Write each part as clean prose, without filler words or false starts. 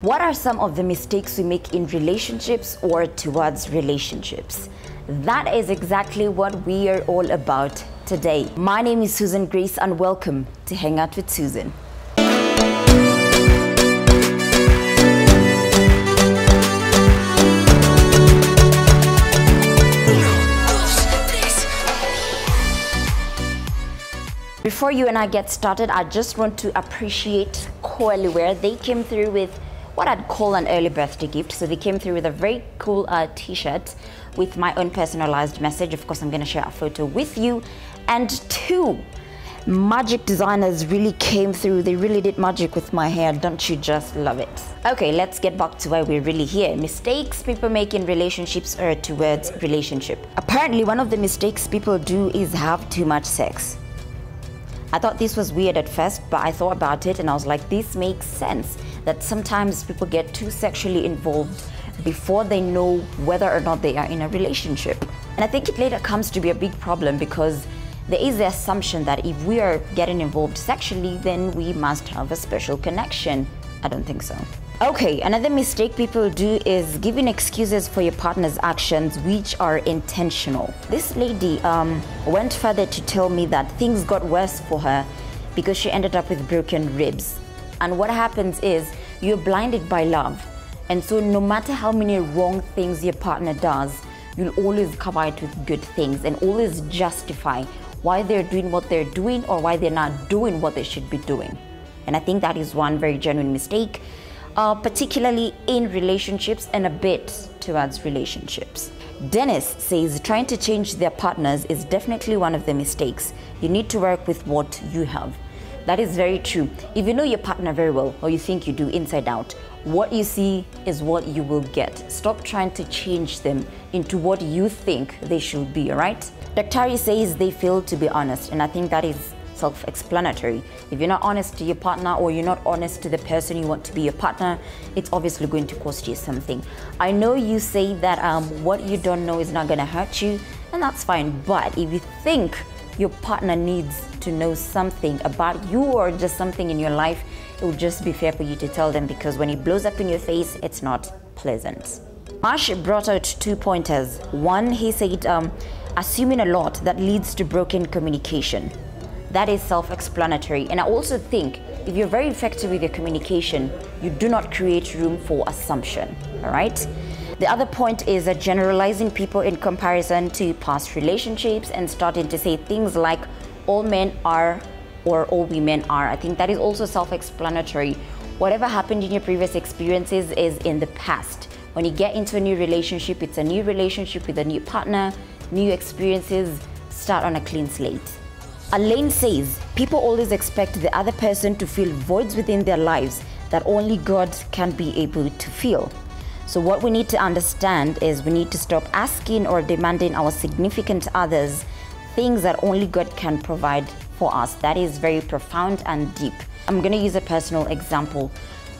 What are some of the mistakes we make in relationships or towards relationships? That is exactly what we are all about today. My name is Susan Grace and welcome to Hangout with Susan. Before you and I get started, I just want to appreciate Coilwear. They came through with what I'd call an early birthday gift. So they came through with a very cool t-shirt with my own personalized message. Of course, I'm going to share a photo with you. And two magic designers really came through. They really did magic with my hair. Don't you just love it? Okay, let's get back to why we're really here. Mistakes people make in relationships or towards relationship. Apparently, one of the mistakes people do is have too much sex. I thought this was weird at first, but I thought about it and I was like, this makes sense. That sometimes people get too sexually involved before they know whether or not they are in a relationship. And I think it later comes to be a big problem because there is the assumption that if we are getting involved sexually, then we must have a special connection. I don't think so. Okay, another mistake people do is giving excuses for your partner's actions which are intentional. This lady went further to tell me that things got worse for her because she ended up with broken ribs. And what happens is you're blinded by love. And so no matter how many wrong things your partner does, you'll always cover it with good things and always justify why they're doing what they're doing or why they're not doing what they should be doing. And I think that is one very genuine mistake, particularly in relationships and a bit towards relationships. Dennis says trying to change their partners is definitely one of the mistakes. You need to work with what you have. That is very true. If you know your partner very well, or you think you do inside out, what you see is what you will get. Stop trying to change them into what you think they should be, all right? Dr. says they fail to be honest, and I think that is self-explanatory. If you're not honest to your partner or you're not honest to the person you want to be your partner, it's obviously going to cost you something. I know you say that what you don't know is not going to hurt you, and that's fine. But if you think your partner needs to know something about you or just something in your life, it would just be fair for you to tell them, because when it blows up in your face, it's not pleasant. Ash brought out 2 pointers. One, he said, assuming a lot that leads to broken communication. That is self-explanatory. And I also think if you're very effective with your communication, you do not create room for assumption, all right? The other point is that generalizing people in comparison to past relationships and starting to say things like all men are or all women are. I think that is also self-explanatory. Whatever happened in your previous experiences is in the past. When you get into a new relationship, it's a new relationship with a new partner, new experiences, start on a clean slate. Elaine says, people always expect the other person to fill voids within their lives that only God can be able to fill. So what we need to understand is we need to stop asking or demanding our significant others things that only God can provide for us. That is very profound and deep. I'm going to use a personal example.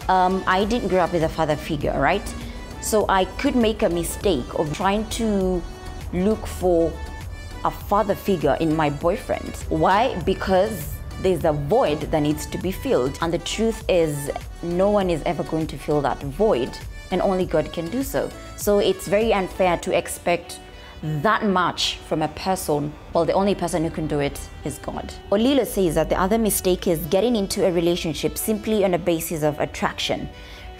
I didn't grow up with a father figure, right? So I could make a mistake of trying to look for a father figure in my boyfriend. Why? Because there's a void that needs to be filled. And the truth is, no one is ever going to fill that void, and only God can do so. So it's very unfair to expect that much from a person, while the only person who can do it is God. Olila says that the other mistake is getting into a relationship simply on a basis of attraction.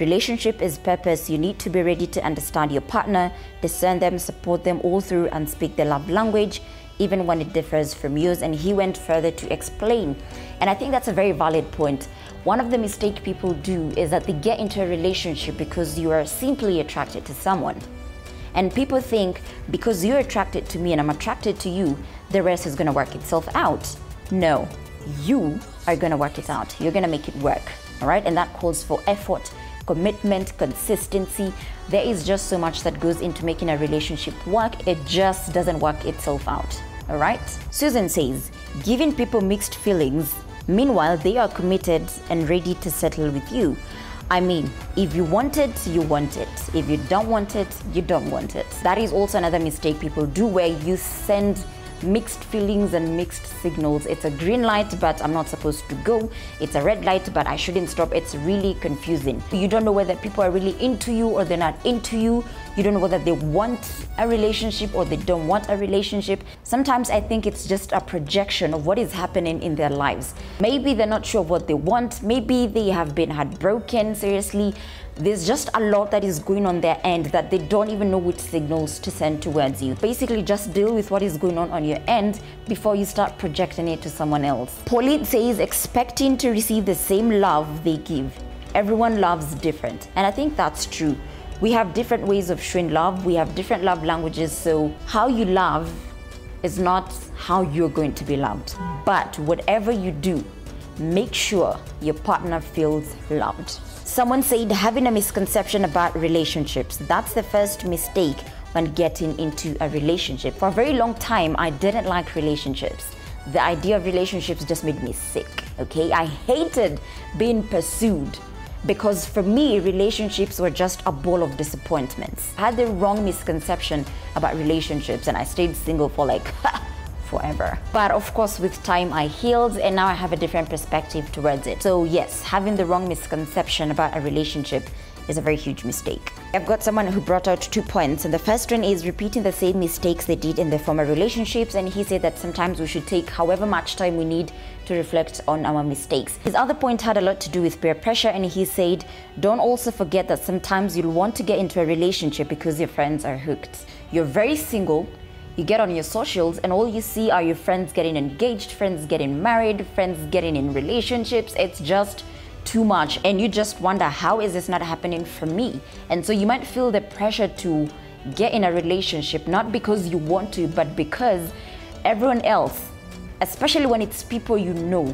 Relationship is purpose. You need to be ready to understand your partner, discern them, support them all through, and speak their love language, even when it differs from yours. And he went further to explain. And I think that's a very valid point. One of the mistakes people do is that they get into a relationship because you are simply attracted to someone. And people think because you're attracted to me and I'm attracted to you, the rest is going to work itself out. No, you are going to work it out. You're going to make it work. All right. And that calls for effort, commitment, consistency. There is just so much that goes into making a relationship work. It just doesn't work itself out. All right. Susan says, giving people mixed feelings. Meanwhile, they are committed and ready to settle with you. I mean, if you want it, you want it. If you don't want it, you don't want it. That is also another mistake people do, where you send mixed feelings and mixed signals. It's a green light, but I'm not supposed to go. It's a red light, but I shouldn't stop. It's really confusing. You don't know whether people are really into you or they're not into you. You don't know whether they want a relationship or they don't want a relationship. Sometimes I think it's just a projection of what is happening in their lives. Maybe they're not sure what they want. Maybe they have been heartbroken, seriously. There's just a lot that is going on their end that they don't even know which signals to send towards you. Basically, just deal with what is going on your end before you start projecting it to someone else. Pauline says, expecting to receive the same love they give. Everyone loves different. And I think that's true. We have different ways of showing love. We have different love languages. So how you love is not how you're going to be loved. But whatever you do, make sure your partner feels loved. Someone said having a misconception about relationships. That's the first mistake when getting into a relationship. For a very long time, I didn't like relationships. The idea of relationships just made me sick, okay? I hated being pursued because for me, relationships were just a ball of disappointments. I had the wrong misconception about relationships and I stayed single for like forever. But of course, with time I healed and now I have a different perspective towards it. So yes, having the wrong misconception about a relationship is a very huge mistake. I've got someone who brought out 2 points, and the first one is repeating the same mistakes they did in their former relationships, and he said that sometimes we should take however much time we need to reflect on our mistakes. His other point had a lot to do with peer pressure, and he said, don't also forget that sometimes you'll want to get into a relationship because your friends are hooked. You're very single, you get on your socials and all you see are your friends getting engaged, friends getting married, friends getting in relationships. It's just too much and you just wonder, how is this not happening for me? And so you might feel the pressure to get in a relationship, not because you want to, but because everyone else, especially when it's people you know,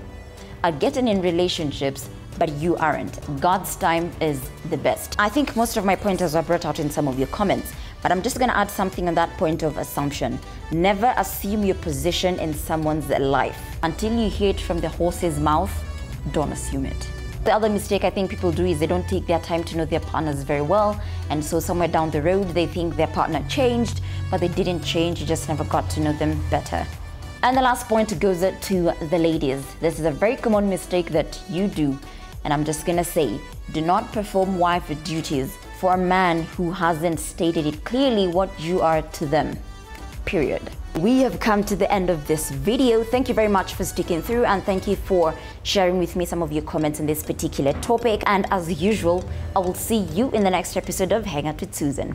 are getting in relationships, but you aren't. God's time is the best. I think most of my pointers were brought out in some of your comments, but I'm just gonna add something on that point of assumption. Never assume your position in someone's life. Until you hear it from the horse's mouth, don't assume it. The other mistake I think people do is they don't take their time to know their partners very well, and so somewhere down the road they think their partner changed, but they didn't change, you just never got to know them better. And the last point goes to the ladies. This is a very common mistake that you do, and I'm just gonna say, do not perform wife duties for a man who hasn't stated it clearly what you are to them, period. We have come to the end of this video. Thank you very much for sticking through, and thank you for sharing with me some of your comments on this particular topic. And as usual, I will see you in the next episode of Hangout with Susan.